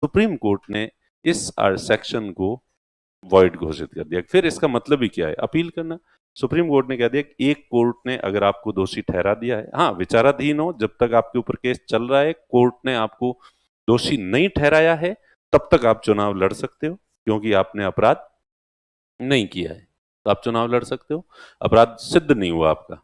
Supreme court ने इस section को वॉइड घोषित कर दिया। फिर इसका मतलब ही क्या है? अपील करना। सुप्रीम कोर्ट ने कह दिया कि एक कोर्ट ने अगर आपको दोषी ठहरा दिया है, हाँ विचाराधीन हो, जब तक आपके ऊपर केस चल रहा है, कोर्ट ने आपको दोषी नहीं ठहराया है, तब तक आप चुनाव लड़ सकते हो, क्योंकि आपने अपराध नहीं किया है तो आप चुनाव लड़ सकते हो। अपराध सिद्ध नहीं हुआ आपका,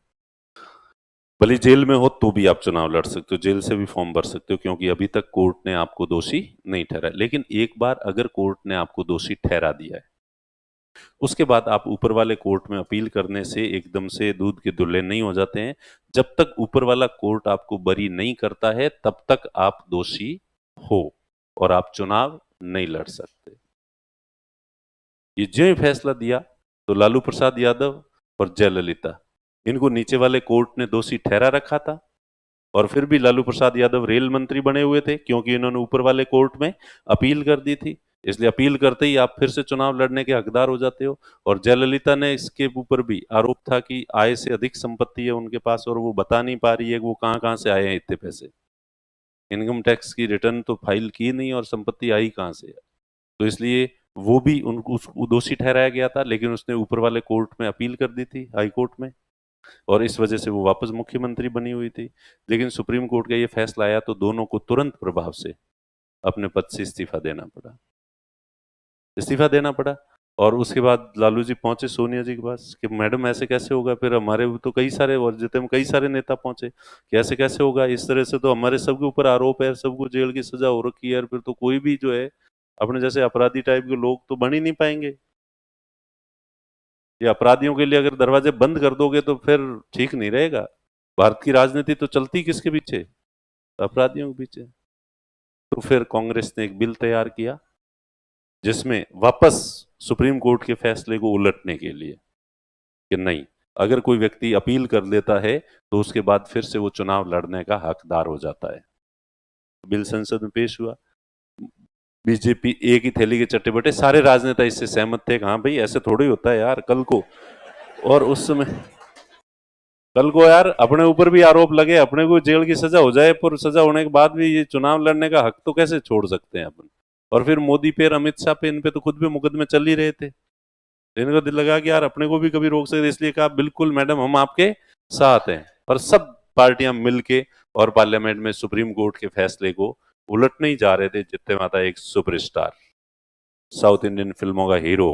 भले जेल में हो तो भी आप चुनाव लड़ सकते हो, जेल से भी फॉर्म भर सकते हो, क्योंकि अभी तक कोर्ट ने आपको दोषी नहीं ठहराया। लेकिन एक बार अगर कोर्ट ने आपको दोषी ठहरा दिया है, उसके बाद आप ऊपर वाले कोर्ट में अपील करने से एकदम से दूध के धुल्ले नहीं हो जाते हैं। जब तक ऊपर वाला कोर्ट आपको बरी नहीं करता है, तब तक आप दोषी हो और आप चुनाव नहीं लड़ सकते। ये जो ही फैसला दिया तो लालू प्रसाद यादव और जयललिता, इनको नीचे वाले कोर्ट ने दोषी ठहरा रखा था, और फिर भी लालू प्रसाद यादव रेल मंत्री बने हुए थे, क्योंकि इन्होंने ऊपर वाले कोर्ट में अपील कर दी थी। इसलिए अपील करते ही आप फिर से चुनाव लड़ने के हकदार हो जाते हो। और जयललिता ने इसके ऊपर भी आरोप था कि आय से अधिक संपत्ति है उनके पास, और वो बता नहीं पा रही है कि वो कहाँ कहाँ से आए हैं इतने पैसे। इनकम टैक्स की रिटर्न तो फाइल की नहीं, और संपत्ति आई कहाँ से? तो इसलिए वो भी उनको उसको दोषी ठहराया गया था, लेकिन उसने ऊपर वाले कोर्ट में अपील कर दी थी, हाई कोर्ट में, और इस वजह से वो वापस मुख्यमंत्री बनी हुई थी। लेकिन सुप्रीम कोर्ट का ये फैसला आया तो दोनों को तुरंत प्रभाव से अपने पद से इस्तीफा देना पड़ा। और उसके बाद लालू जी पहुंचे सोनिया जी के पास कि मैडम ऐसे कैसे होगा? फिर हमारे तो कई सारे, और जितने में कई सारे नेता पहुंचे कि ऐसे कैसे होगा, इस तरह से तो हमारे सबके ऊपर आरोप है, सबको जेल की सजा हो रखी है, फिर तो कोई भी जो है अपने जैसे अपराधी टाइप के लोग तो बन ही नहीं पाएंगे। ये अपराधियों के लिए अगर दरवाजे बंद कर दोगे तो फिर ठीक नहीं रहेगा। भारत की राजनीति तो चलती किसके पीछे? अपराधियों के पीछे। तो फिर कांग्रेस ने एक बिल तैयार किया, जिसमें वापस सुप्रीम कोर्ट के फैसले को उलटने के लिए कि नहीं, अगर कोई व्यक्ति अपील कर लेता है तो उसके बाद फिर से वो चुनाव लड़ने का हकदार हो जाता है। बिल संसद में पेश हुआ। बीजेपी एक ही थैली के चट्टे बटे, सारे राजनेता इससे सहमत थे कि हाँ भाई ऐसे थोड़ी होता है यार कल को। और उस समय कल को यार अपने ऊपर भी आरोप लगे, अपने को जेल की सजा हो जाए, पर सजा होने के बाद भी ये चुनाव लड़ने का हक तो कैसे छोड़ सकते हैं अपन? और फिर मोदी पे, अमित शाह पे, इन पे तो खुद भी मुकदमे चल ही रहे थे। इनको दिल लगा कि यार अपने को भी कभी रोक सकते, इसलिए कहा बिल्कुल मैडम हम आपके साथ हैं। और सब पार्टियां मिलके और पार्लियामेंट में सुप्रीम कोर्ट के फैसले को उलटने ही जा रहे थे। जितने माता एक सुपरस्टार, साउथ इंडियन फिल्मों का हीरो,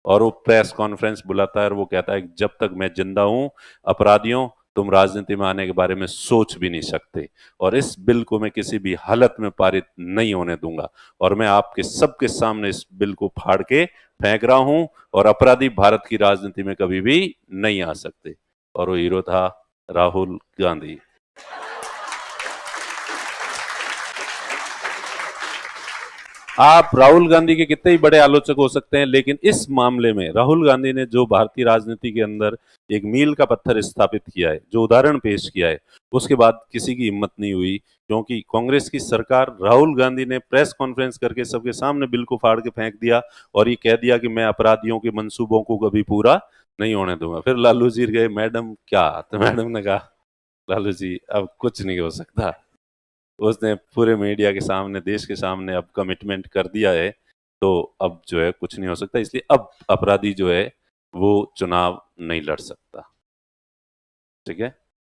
और वो प्रेस कॉन्फ्रेंस बुलाता है और वो कहता है कि जब तक मैं जिंदा हूं, अपराधियों, तुम राजनीति में आने के बारे में सोच भी नहीं सकते, और इस बिल को मैं किसी भी हालत में पारित नहीं होने दूंगा, और मैं आपके सबके सामने इस बिल को फाड़ के फेंक रहा हूं, और अपराधी भारत की राजनीति में कभी भी नहीं आ सकते। और वो हीरो था राहुल गांधी। आप राहुल गांधी के कितने ही बड़े आलोचक हो सकते हैं, लेकिन इस मामले में राहुल गांधी ने जो भारतीय राजनीति के अंदर एक मील का पत्थर स्थापित किया है, जो उदाहरण पेश किया है, उसके बाद किसी की हिम्मत नहीं हुई, क्योंकि कांग्रेस की सरकार, राहुल गांधी ने प्रेस कॉन्फ्रेंस करके सबके सामने बिल को फाड़ के फेंक दिया और ये कह दिया कि मैं अपराधियों के मंसूबों को कभी पूरा नहीं होने दूंगा। फिर लालू जी गए, मैडम क्या? तो मैडम ने कहा लालू जी अब कुछ नहीं हो सकता। उसने पूरे मीडिया के सामने, देश के सामने अब कमिटमेंट कर दिया है, तो अब जो है कुछ नहीं हो सकता, इसलिए अब अपराधी जो है वो चुनाव नहीं लड़ सकता। ठीक है।